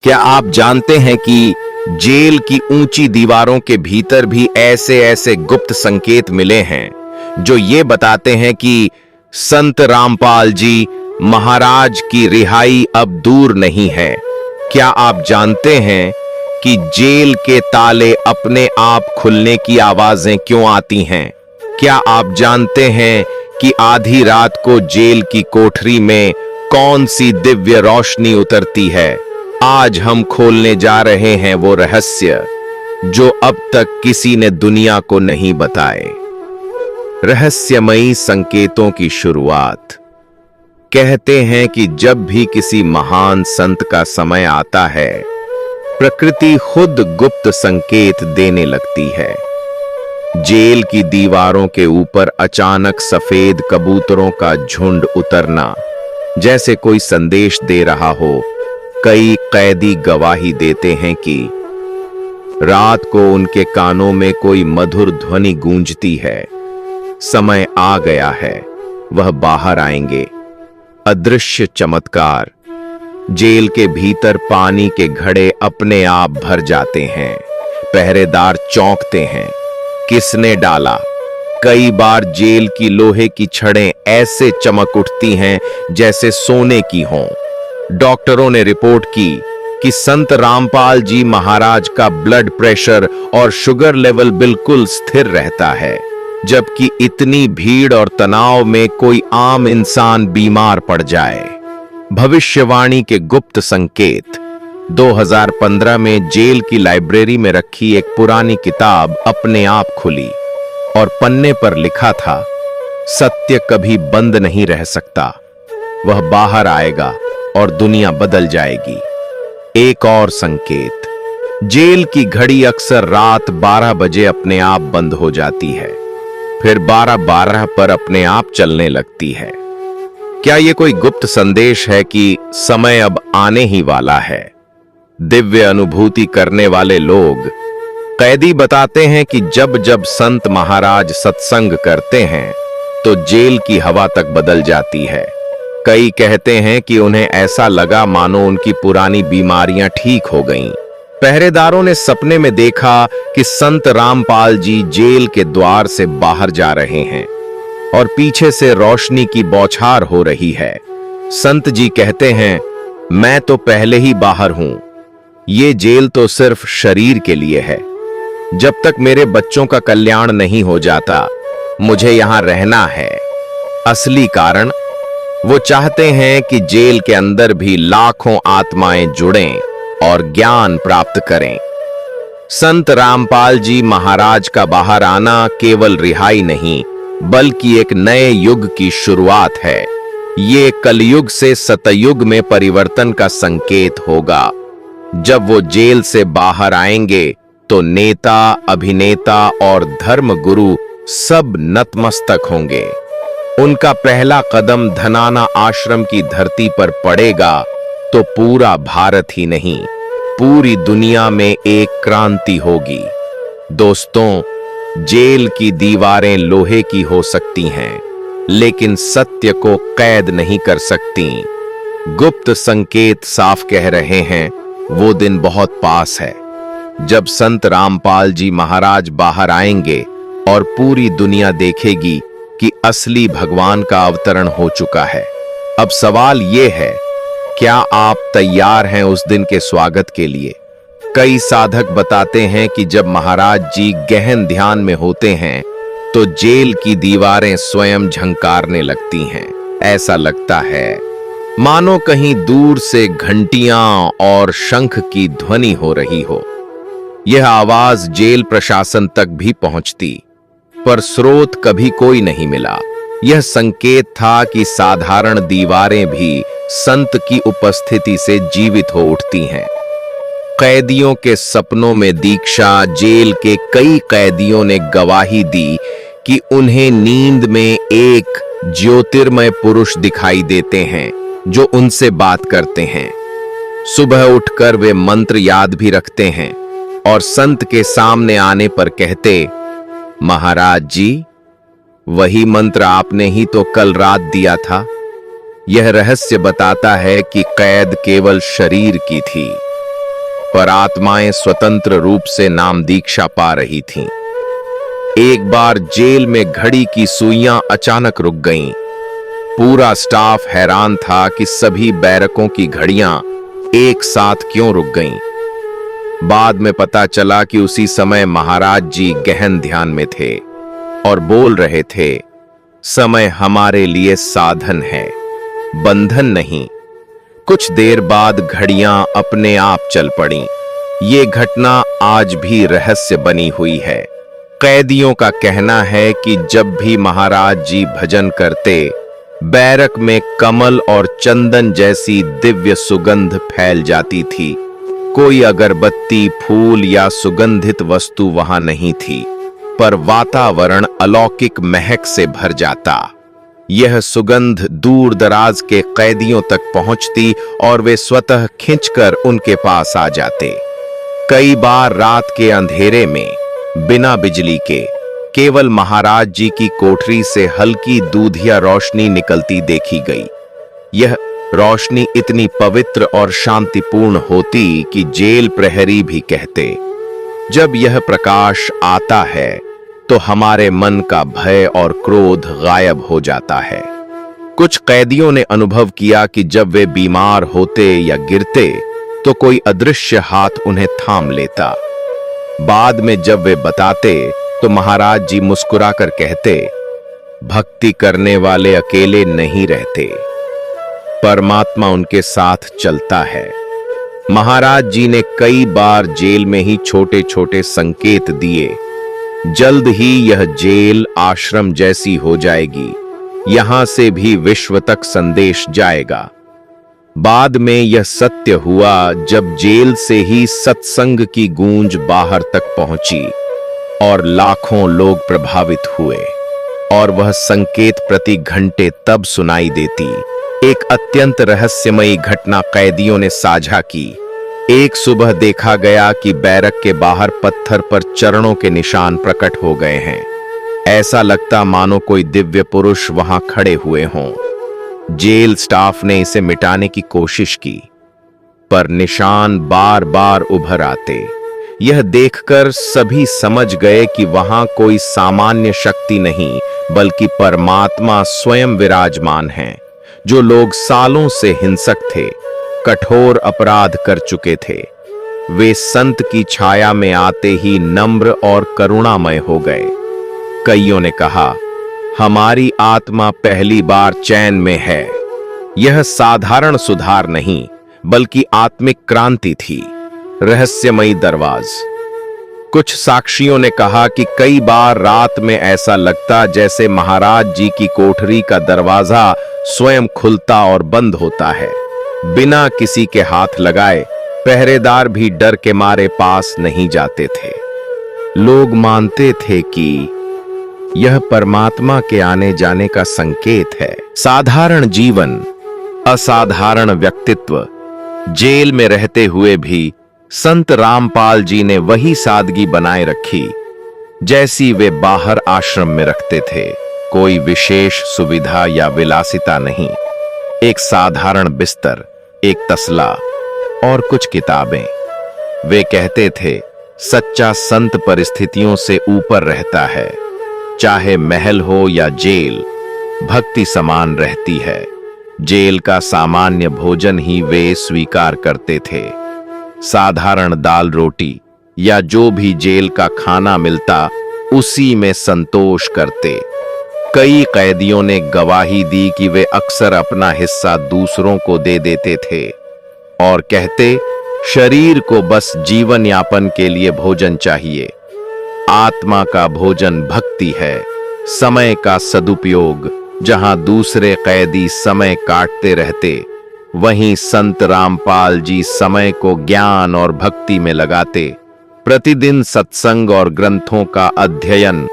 क्या आप जानते हैं कि जेल की ऊंची दीवारों के भीतर भी ऐसे ऐसे गुप्त संकेत मिले हैं जो ये बताते हैं कि संत रामपाल जी महाराज की रिहाई अब दूर नहीं है। क्या आप जानते हैं कि जेल के ताले अपने आप खुलने की आवाजें क्यों आती हैं? क्या आप जानते हैं कि आधी रात को जेल की कोठरी में कौन सी दिव्य रोशनी उतरती है? आज हम खोलने जा रहे हैं वो रहस्य जो अब तक किसी ने दुनिया को नहीं बताए। रहस्यमयी संकेतों की शुरुआत। कहते हैं कि जब भी किसी महान संत का समय आता है, प्रकृति खुद गुप्त संकेत देने लगती है। जेल की दीवारों के ऊपर अचानक सफेद कबूतरों का झुंड उतरना, जैसे कोई संदेश दे रहा हो। कई कैदी गवाही देते हैं कि रात को उनके कानों में कोई मधुर ध्वनि गूंजती है, समय आ गया है, वह बाहर आएंगे। अदृश्य चमत्कार। जेल के भीतर पानी के घड़े अपने आप भर जाते हैं। पहरेदार चौंकते हैं, किसने डाला? कई बार जेल की लोहे की छड़ें ऐसे चमक उठती हैं जैसे सोने की हों। डॉक्टरों ने रिपोर्ट की कि संत रामपाल जी महाराज का ब्लड प्रेशर और शुगर लेवल बिल्कुल स्थिर रहता है, जबकि इतनी भीड़ और तनाव में कोई आम इंसान बीमार पड़ जाए। भविष्यवाणी के गुप्त संकेत। 2015 में जेल की लाइब्रेरी में रखी एक पुरानी किताब अपने आप खुली और पन्ने पर लिखा था, सत्य कभी बंद नहीं रह सकता, वह बाहर आएगा और दुनिया बदल जाएगी। एक और संकेत। जेल की घड़ी अक्सर रात 12 बजे अपने आप बंद हो जाती है, फिर 12:12 पर अपने आप चलने लगती है। क्या यह कोई गुप्त संदेश है कि समय अब आने ही वाला है? दिव्य अनुभूति करने वाले लोग। कैदी बताते हैं कि जब जब संत महाराज सत्संग करते हैं तो जेल की हवा तक बदल जाती है। कई कहते हैं कि उन्हें ऐसा लगा मानो उनकी पुरानी बीमारियां ठीक हो गईं। पहरेदारों ने सपने में देखा कि संत रामपाल जी जेल के द्वार से बाहर जा रहे हैं और पीछे से रोशनी की बौछार हो रही है। संत जी कहते हैं, मैं तो पहले ही बाहर हूं, ये जेल तो सिर्फ शरीर के लिए है। जब तक मेरे बच्चों का कल्याण नहीं हो जाता, मुझे यहां रहना है। असली कारण, वो चाहते हैं कि जेल के अंदर भी लाखों आत्माएं जुड़ें और ज्ञान प्राप्त करें। संत रामपाल जी महाराज का बाहर आना केवल रिहाई नहीं, बल्कि एक नए युग की शुरुआत है। ये कलयुग से सतयुग में परिवर्तन का संकेत होगा। जब वो जेल से बाहर आएंगे तो नेता, अभिनेता और धर्म गुरु सब नतमस्तक होंगे। उनका पहला कदम धनाना आश्रम की धरती पर पड़ेगा तो पूरा भारत ही नहीं, पूरी दुनिया में एक क्रांति होगी। दोस्तों, जेल की दीवारें लोहे की हो सकती हैं, लेकिन सत्य को कैद नहीं कर सकती। गुप्त संकेत साफ कह रहे हैं, वो दिन बहुत पास है जब संत रामपाल जी महाराज बाहर आएंगे और पूरी दुनिया देखेगी कि असली भगवान का अवतरण हो चुका है। अब सवाल यह है, क्या आप तैयार हैं उस दिन के स्वागत के लिए? कई साधक बताते हैं कि जब महाराज जी गहन ध्यान में होते हैं तो जेल की दीवारें स्वयं झंकारने लगती हैं। ऐसा लगता है मानो कहीं दूर से घंटियां और शंख की ध्वनि हो रही हो। यह आवाज जेल प्रशासन तक भी पहुंचती, पर स्रोत कभी कोई नहीं मिला। यह संकेत था कि साधारण दीवारें भी संत की उपस्थिति से जीवित हो उठती हैं। कैदियों के सपनों में दीक्षा। जेल के कई कैदियों ने गवाही दी कि उन्हें नींद में एक ज्योतिर्मय पुरुष दिखाई देते हैं जो उनसे बात करते हैं। सुबह उठकर वे मंत्र याद भी रखते हैं और संत के सामने आने पर कहते, महाराज जी, वही मंत्र आपने ही तो कल रात दिया था। यह रहस्य बताता है कि कैद केवल शरीर की थी, पर आत्माएं स्वतंत्र रूप से नाम दीक्षा पा रही थीं। एक बार जेल में घड़ी की सुइयां अचानक रुक गईं। पूरा स्टाफ हैरान था कि सभी बैरकों की घड़ियां एक साथ क्यों रुक गईं। बाद में पता चला कि उसी समय महाराज जी गहन ध्यान में थे और बोल रहे थे, समय हमारे लिए साधन है, बंधन नहीं। कुछ देर बाद घड़ियां अपने आप चल पड़ीं। ये घटना आज भी रहस्य बनी हुई है। कैदियों का कहना है कि जब भी महाराज जी भजन करते, बैरक में कमल और चंदन जैसी दिव्य सुगंध फैल जाती थी। कोई अगरबत्ती, फूल या सुगंधित वस्तु वहां नहीं थी, पर वातावरण अलौकिक महक से भर जाता। यह सुगंध दूर दराज के कैदियों तक पहुंचती और वे स्वतः खिंचकर उनके पास आ जाते। कई बार रात के अंधेरे में बिना बिजली के केवल महाराज जी की कोठरी से हल्की दूधिया रोशनी निकलती देखी गई। यह रोशनी इतनी पवित्र और शांतिपूर्ण होती कि जेल प्रहरी भी कहते, जब यह प्रकाश आता है तो हमारे मन का भय और क्रोध गायब हो जाता है। कुछ कैदियों ने अनुभव किया कि जब वे बीमार होते या गिरते तो कोई अदृश्य हाथ उन्हें थाम लेता। बाद में जब वे बताते तो महाराज जी मुस्कुराकर कहते, भक्ति करने वाले अकेले नहीं रहते, परमात्मा उनके साथ चलता है। महाराज जी ने कई बार जेल में ही छोटे छोटे संकेत दिए, जल्द ही यह जेल आश्रम जैसी हो जाएगी, यहां से भी विश्व तक संदेश जाएगा। बाद में यह सत्य हुआ जब जेल से ही सत्संग की गूंज बाहर तक पहुंची और लाखों लोग प्रभावित हुए, और वह संकेत प्रति घंटे तब सुनाई देती। एक अत्यंत रहस्यमयी घटना कैदियों ने साझा की। एक सुबह देखा गया कि बैरक के बाहर पत्थर पर चरणों के निशान प्रकट हो गए हैं। ऐसा लगता मानो कोई दिव्य पुरुष वहां खड़े हुए हों। जेल स्टाफ ने इसे मिटाने की कोशिश की, पर निशान बार बार उभर आते। यह देखकर सभी समझ गए कि वहां कोई सामान्य शक्ति नहीं, बल्कि परमात्मा स्वयं विराजमान है। जो लोग सालों से हिंसक थे, कठोर अपराध कर चुके थे, वे संत की छाया में आते ही नम्र और करुणामय हो गए। कईयों ने कहा, हमारी आत्मा पहली बार चैन में है। यह साधारण सुधार नहीं, बल्कि आत्मिक क्रांति थी। रहस्यमयी दरवाज। कुछ साक्षियों ने कहा कि कई बार रात में ऐसा लगता जैसे महाराज जी की कोठरी का दरवाजा स्वयं खुलता और बंद होता है, बिना किसी के हाथ लगाए। पहरेदार भी डर के मारे पास नहीं जाते थे। लोग मानते थे कि यह परमात्मा के आने जाने का संकेत है। साधारण जीवन, असाधारण व्यक्तित्व। जेल में रहते हुए भी संत रामपाल जी ने वही सादगी बनाए रखी जैसी वे बाहर आश्रम में रखते थे। कोई विशेष सुविधा या विलासिता नहीं। एक साधारण बिस्तर, एक तसला और कुछ किताबें। वे कहते थे, सच्चा संत परिस्थितियों से ऊपर रहता है। चाहे महल हो या जेल, भक्ति समान रहती है। जेल का सामान्य भोजन ही वे स्वीकार करते थे। साधारण दाल रोटी या जो भी जेल का खाना मिलता, उसी में संतोष करते। कई कैदियों ने गवाही दी कि वे अक्सर अपना हिस्सा दूसरों को दे देते थे और कहते, शरीर को बस जीवन यापन के लिए भोजन चाहिए। आत्मा का भोजन भक्ति है, समय का सदुपयोग। जहां दूसरे कैदी समय काटते रहते, वहीं संत रामपाल जी समय को ज्ञान और भक्ति में लगाते। प्रतिदिन सत्संग और ग्रंथों का अध्ययन,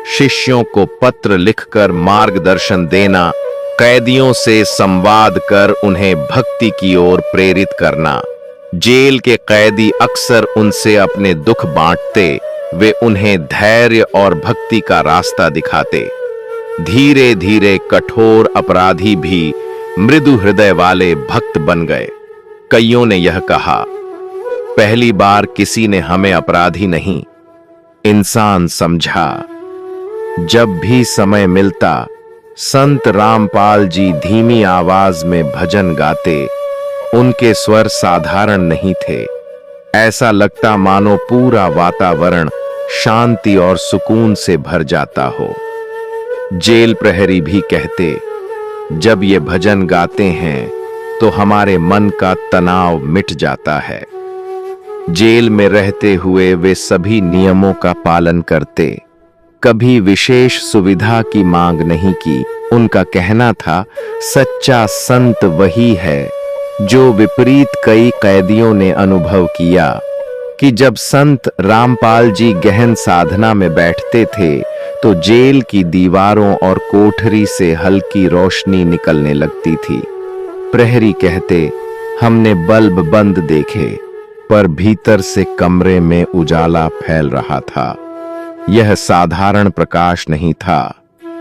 शिष्यों को पत्र लिखकर मार्गदर्शन देना, कैदियों से संवाद कर उन्हें भक्ति की ओर प्रेरित करना। जेल के कैदी अक्सर उनसे अपने दुख बांटते, वे उन्हें धैर्य और भक्ति का रास्ता दिखाते। धीरे धीरे कठोर अपराधी भी मृदु हृदय वाले भक्त बन गए। कईयों ने यह कहा, पहली बार किसी ने हमें अपराधी नहीं, इंसान समझा। जब भी समय मिलता संत रामपाल जी धीमी आवाज में भजन गाते। उनके स्वर साधारण नहीं थे, ऐसा लगता मानो पूरा वातावरण शांति और सुकून से भर जाता हो। जेल प्रहरी भी कहते, जब ये भजन गाते हैं तो हमारे मन का तनाव मिट जाता है। जेल में रहते हुए वे सभी नियमों का पालन करते, कभी विशेष सुविधा की मांग नहीं की। उनका कहना था, सच्चा संत वही है जो विपरीत कई कैदियों ने अनुभव किया कि जब संत रामपाल जी गहन साधना में बैठते थे तो जेल की दीवारों और कोठरी से हल्की रोशनी निकलने लगती थी। प्रहरी कहते, हमने बल्ब बंद देखे पर भीतर से कमरे में उजाला फैल रहा था। यह साधारण प्रकाश नहीं था,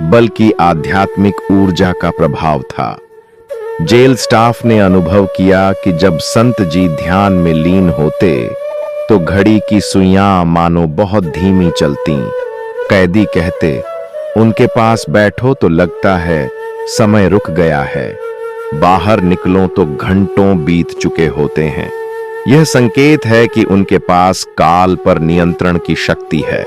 बल्कि आध्यात्मिक ऊर्जा का प्रभाव था। जेल स्टाफ ने अनुभव किया कि जब संत जी ध्यान में लीन होते तो घड़ी की सुइयां मानो बहुत धीमी चलती। कैदी कहते, उनके पास बैठो तो लगता है समय रुक गया है, बाहर निकलो तो घंटों बीत चुके होते हैं। यह संकेत है कि उनके पास काल पर नियंत्रण की शक्ति है।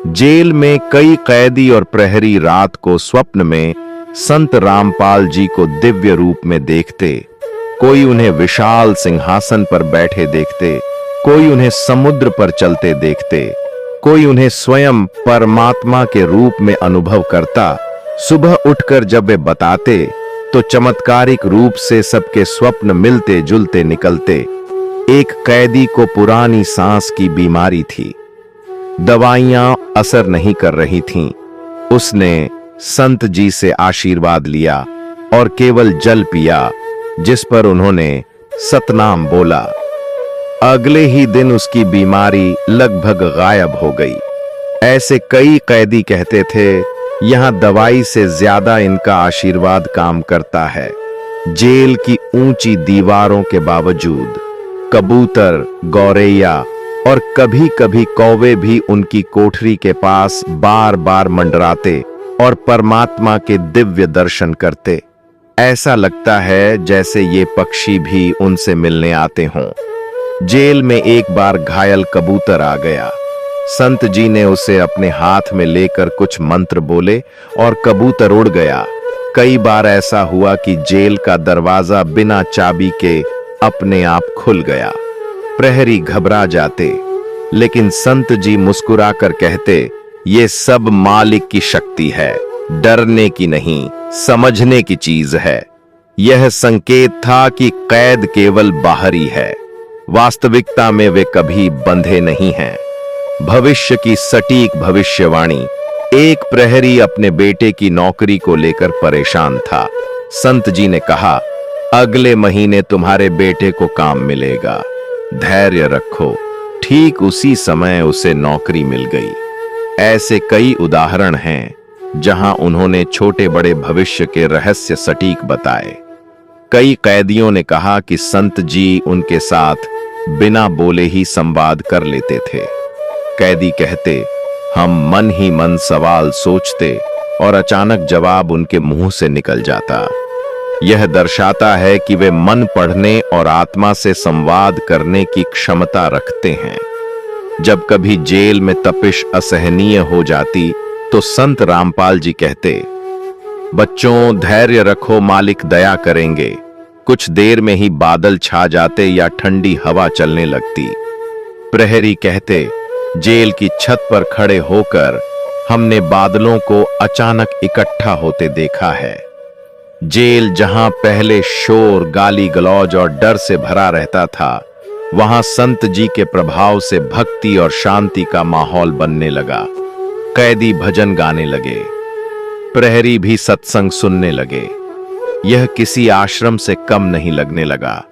जेल में कई कैदी और प्रहरी रात को स्वप्न में संत रामपाल जी को दिव्य रूप में देखते। कोई उन्हें विशाल सिंहासन पर बैठे देखते, कोई उन्हें समुद्र पर चलते देखते, कोई उन्हें स्वयं परमात्मा के रूप में अनुभव करता। सुबह उठकर जब वे बताते तो चमत्कारिक रूप से सबके स्वप्न मिलते जुलते निकलते। एक कैदी को पुरानी सांस की बीमारी थी, दवाइयां असर नहीं कर रही थीं। उसने संत जी से आशीर्वाद लिया और केवल जल पिया, जिस पर उन्होंने सतनाम बोला। अगले ही दिन उसकी बीमारी लगभग गायब हो गई। ऐसे कई कैदी कहते थे, यहां दवाई से ज्यादा इनका आशीर्वाद काम करता है। जेल की ऊंची दीवारों के बावजूद कबूतर, गौरैया और कभी कभी कौवे भी उनकी कोठरी के पास बार बार मंडराते और परमात्मा के दिव्य दर्शन करते। ऐसा लगता है जैसे ये पक्षी भी उनसे मिलने आते हों। जेल में एक बार घायल कबूतर आ गया। संत जी ने उसे अपने हाथ में लेकर कुछ मंत्र बोले और कबूतर उड़ गया। कई बार ऐसा हुआ कि जेल का दरवाजा बिना चाबी के अपने आप खुल गया। प्रहरी घबरा जाते, लेकिन संत जी मुस्कुराकर कहते, ये सब मालिक की शक्ति है, डरने की नहीं, समझने की चीज है। यह संकेत था कि कैद केवल बाहरी है, वास्तविकता में वे कभी बंधे नहीं हैं। भविष्य की सटीक भविष्यवाणी। एक प्रहरी अपने बेटे की नौकरी को लेकर परेशान था। संत जी ने कहा, अगले महीने तुम्हारे बेटे को काम मिलेगा, धैर्य रखो। ठीक उसी समय उसे नौकरी मिल गई। ऐसे कई उदाहरण हैं जहां उन्होंने छोटे बड़े भविष्य के रहस्य सटीक बताए। कई कैदियों ने कहा कि संत जी उनके साथ बिना बोले ही संवाद कर लेते थे। कैदी कहते, हम मन ही मन सवाल सोचते और अचानक जवाब उनके मुंह से निकल जाता। यह दर्शाता है कि वे मन पढ़ने और आत्मा से संवाद करने की क्षमता रखते हैं। जब कभी जेल में तपिश असहनीय हो जाती तो संत रामपाल जी कहते, बच्चों धैर्य रखो, मालिक दया करेंगे। कुछ देर में ही बादल छा जाते या ठंडी हवा चलने लगती। प्रहरी कहते, जेल की छत पर खड़े होकर हमने बादलों को अचानक इकट्ठा होते देखा है। जेल जहां पहले शोर, गाली गलौज और डर से भरा रहता था, वहां संत जी के प्रभाव से भक्ति और शांति का माहौल बनने लगा। कैदी भजन गाने लगे, प्रहरी भी सत्संग सुनने लगे। यह किसी आश्रम से कम नहीं लगने लगा।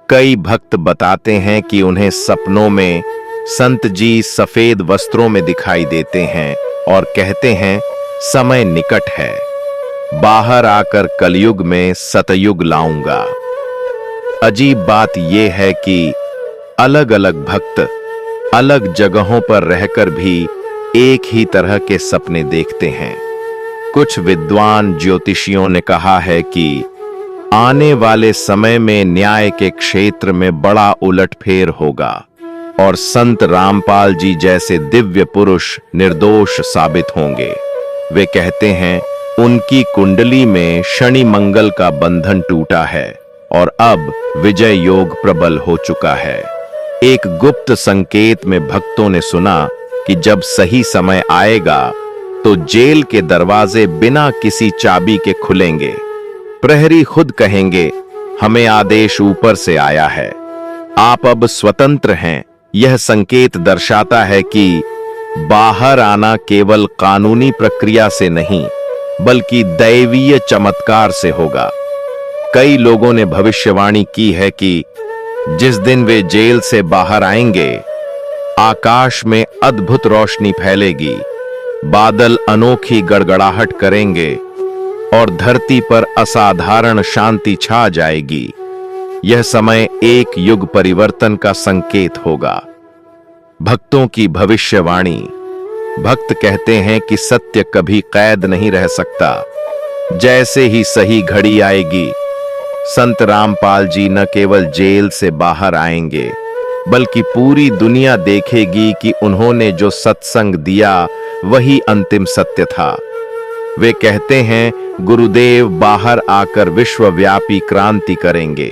कई भक्त बताते हैं कि उन्हें सपनों में संत जी सफेद वस्त्रों में दिखाई देते हैं और कहते हैं, समय निकट है, बाहर आकर कलयुग में सतयुग लाऊंगा। अजीब बात यह है कि अलग अलग भक्त अलग जगहों पर रहकर भी एक ही तरह के सपने देखते हैं। कुछ विद्वान ज्योतिषियों ने कहा है कि आने वाले समय में न्याय के क्षेत्र में बड़ा उलटफेर होगा और संत रामपाल जी जैसे दिव्य पुरुष निर्दोष साबित होंगे। वे कहते हैं उनकी कुंडली में शनि मंगल का बंधन टूटा है और अब विजय योग प्रबल हो चुका है। एक गुप्त संकेत में भक्तों ने सुना कि जब सही समय आएगा तो जेल के दरवाजे बिना किसी चाबी के खुलेंगे। प्रहरी खुद कहेंगे, हमें आदेश ऊपर से आया है, आप अब स्वतंत्र हैं। यह संकेत दर्शाता है कि बाहर आना केवल कानूनी प्रक्रिया से नहीं बल्कि दैवीय चमत्कार से होगा। कई लोगों ने भविष्यवाणी की है कि जिस दिन वे जेल से बाहर आएंगे, आकाश में अद्भुत रोशनी फैलेगी, बादल अनोखी गड़गड़ाहट करेंगे और धरती पर असाधारण शांति छा जाएगी। यह समय एक युग परिवर्तन का संकेत होगा। भक्तों की भविष्यवाणी। भक्त कहते हैं कि सत्य कभी कैद नहीं रह सकता। जैसे ही सही घड़ी आएगी, संत रामपाल जी न केवल जेल से बाहर आएंगे बल्कि पूरी दुनिया देखेगी कि उन्होंने जो सत्संग दिया वही अंतिम सत्य था। वे कहते हैं गुरुदेव बाहर आकर विश्वव्यापी क्रांति करेंगे।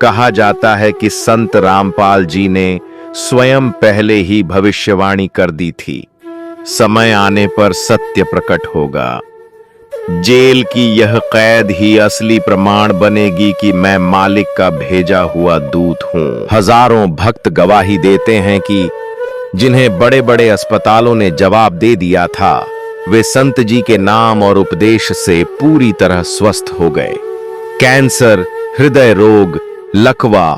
कहा जाता है कि संत रामपाल जी ने स्वयं पहले ही भविष्यवाणी कर दी थी, समय आने पर सत्य प्रकट होगा। जेल की यह कैद ही असली प्रमाण बनेगी कि मैं मालिक का भेजा हुआ दूत हूं। हजारों भक्त गवाही देते हैं कि जिन्हें बड़े बड़े अस्पतालों ने जवाब दे दिया था, वे संत जी के नाम और उपदेश से पूरी तरह स्वस्थ हो गए। कैंसर, हृदय रोग, लकवा,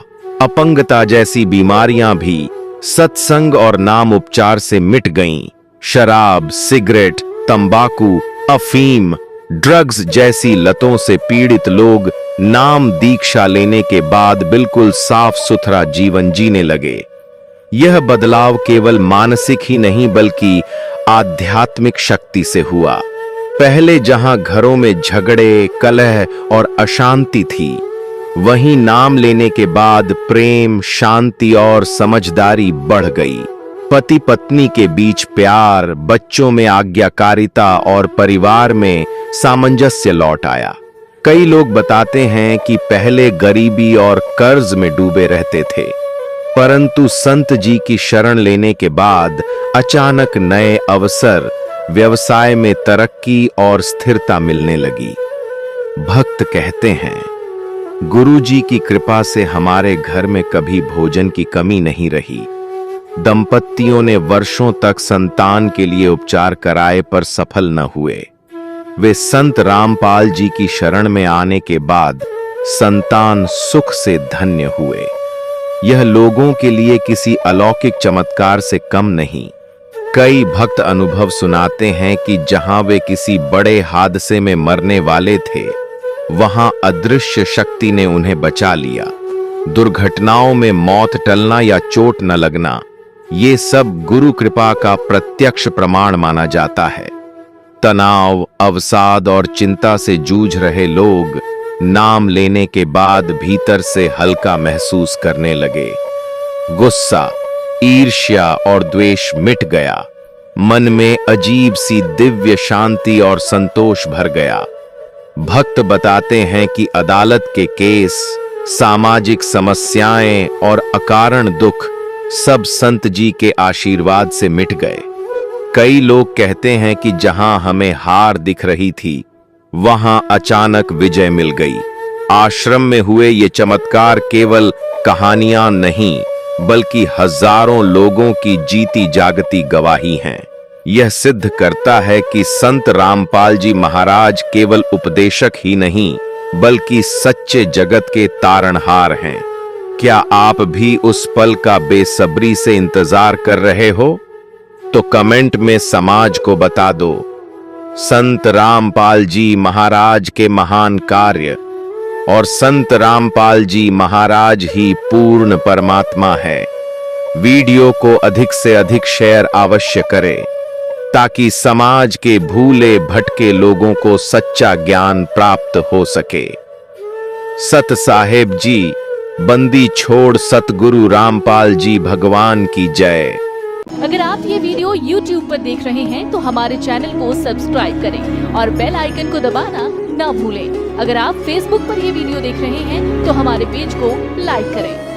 अपंगता जैसी बीमारियां भी सत्संग और नाम उपचार से मिट गईं। शराब, सिगरेट, तंबाकू, अफीम, ड्रग्स जैसी लतों से पीड़ित लोग नाम दीक्षा लेने के बाद बिल्कुल साफ सुथरा जीवन जीने लगे। यह बदलाव केवल मानसिक ही नहीं बल्कि आध्यात्मिक शक्ति से हुआ। पहले जहां घरों में झगड़े, कलह और अशांति थी, वहीं नाम लेने के बाद प्रेम, शांति और समझदारी बढ़ गई। पति पत्नी के बीच प्यार, बच्चों में आज्ञाकारिता और परिवार में सामंजस्य लौट आया। कई लोग बताते हैं कि पहले गरीबी और कर्ज में डूबे रहते थे, परंतु संत जी की शरण लेने के बाद अचानक नए अवसर, व्यवसाय में तरक्की और स्थिरता मिलने लगी। भक्त कहते हैं, गुरु जी की कृपा से हमारे घर में कभी भोजन की कमी नहीं रही। दंपतियों ने वर्षों तक संतान के लिए उपचार कराए पर सफल न हुए। वे संत रामपाल जी की शरण में आने के बाद संतान सुख से धन्य हुए। यह लोगों के लिए किसी अलौकिक चमत्कार से कम नहीं। कई भक्त अनुभव सुनाते हैं कि जहां वे किसी बड़े हादसे में मरने वाले थे, वहां अदृश्य शक्ति ने उन्हें बचा लिया। दुर्घटनाओं में मौत टलना या चोट न लगना, ये सब गुरु कृपा का प्रत्यक्ष प्रमाण माना जाता है। तनाव, अवसाद और चिंता से जूझ रहे लोग नाम लेने के बाद भीतर से हल्का महसूस करने लगे। गुस्सा, ईर्ष्या और द्वेष मिट गया। मन में अजीब सी दिव्य शांति और संतोष भर गया। भक्त बताते हैं कि अदालत के केस, सामाजिक समस्याएं और अकारण दुख सब संत जी के आशीर्वाद से मिट गए। कई लोग कहते हैं कि जहां हमें हार दिख रही थी, वहां अचानक विजय मिल गई। आश्रम में हुए ये चमत्कार केवल कहानियां नहीं बल्कि हजारों लोगों की जीती जागती गवाही हैं। यह सिद्ध करता है कि संत रामपाल जी महाराज केवल उपदेशक ही नहीं बल्कि सच्चे जगत के तारणहार हैं। क्या आप भी उस पल का बेसब्री से इंतजार कर रहे हो? तो कमेंट में समाज को बता दो। संत रामपाल जी महाराज के महान कार्य और संत रामपाल जी महाराज ही पूर्ण परमात्मा है। वीडियो को अधिक से अधिक शेयर अवश्य करें ताकि समाज के भूले भटके लोगों को सच्चा ज्ञान प्राप्त हो सके। सत साहेब जी, बंदी छोड़ सतगुरु रामपाल जी भगवान की जय। अगर आप ये वीडियो YouTube पर देख रहे हैं तो हमारे चैनल को सब्सक्राइब करें और बेल आइकन को दबाना ना भूलें। अगर आप Facebook पर ये वीडियो देख रहे हैं तो हमारे पेज को लाइक करें।